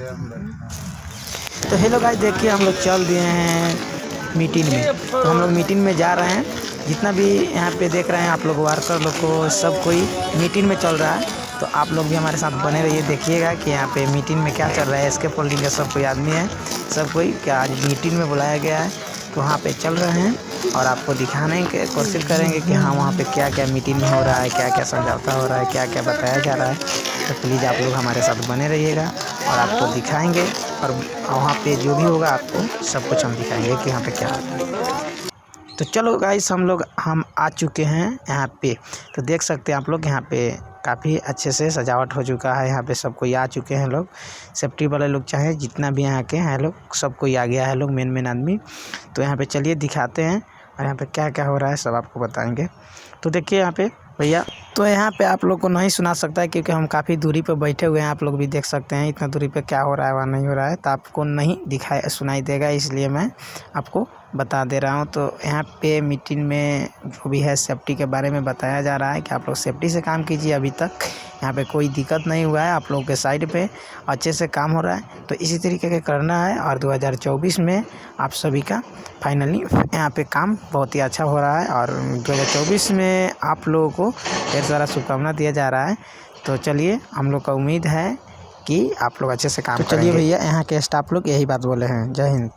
तो hello guys, देखिए हम लोग चल दिए हैं मीटिंग में। तो हम लोग मीटिंग में जा रहे हैं। जितना भी यहाँ पे देख रहे हैं आप लोग वर्कर लोग को, सब कोई मीटिंग में चल रहा है। तो आप लोग भी हमारे साथ बने रहिए, देखिएगा कि यहाँ पे मीटिंग में क्या चल रहा है। एसके फोल्डिंग का सब कोई आदमी है, सब कोई क्या आज मीटिंग में बुलाया गया है। तो वहाँ पे चल रहे हैं और आपको दिखाने की कोशिश करेंगे कि हाँ वहाँ पे क्या क्या मीटिंग में हो रहा है, क्या क्या समझौता हो रहा है, क्या क्या बताया जा रहा है। तो प्लीज़ आप लोग हमारे साथ बने रहिएगा और आपको दिखाएंगे, और वहाँ पे जो भी होगा आपको सब कुछ हम दिखाएंगे कि यहाँ पे क्या होता है। तो चलो गाइस, हम आ चुके हैं यहाँ पे। तो देख सकते हैं आप लोग, यहाँ पे काफ़ी अच्छे से सजावट हो चुका है। यहाँ पे सब कोई आ चुके हैं लोग, सेफ्टी वाले लोग चाहे जितना भी यहाँ के हैं लोग, सब कोई आ गया है लोग, मेन आदमी। तो यहाँ पे चलिए दिखाते हैं और यहाँ पे क्या क्या हो रहा है सब आपको बताएंगे। तो देखिए यहाँ पे भैया, तो यहाँ पे आप लोग को नहीं सुना सकता है क्योंकि हम काफ़ी दूरी पे बैठे हुए हैं। आप लोग भी देख सकते हैं इतना दूरी पे क्या हो रहा है वहाँ नहीं हो रहा है, तो आपको नहीं सुनाई देगा, इसलिए मैं आपको बता दे रहा हूँ। तो यहाँ पे मीटिंग में जो भी है सेफ्टी के बारे में बताया जा रहा है कि आप लोग सेफ्टी से काम कीजिए। अभी तक यहाँ पे कोई दिक्कत नहीं हुआ है, आप लोगों के साइड पे अच्छे से काम हो रहा है। तो इसी तरीके के करना है और 2024 में आप सभी का फाइनली यहाँ पे काम बहुत ही अच्छा हो रहा है। और 2024 में आप लोगों को ढेर सारा शुभकामना दिया जा रहा है। तो चलिए, हम लोग का उम्मीद है कि आप लोग अच्छे से काम करेंगे। चलिए भैया, यहाँ के स्टाफ लोग यही बात बोले हैं। जय हिंद।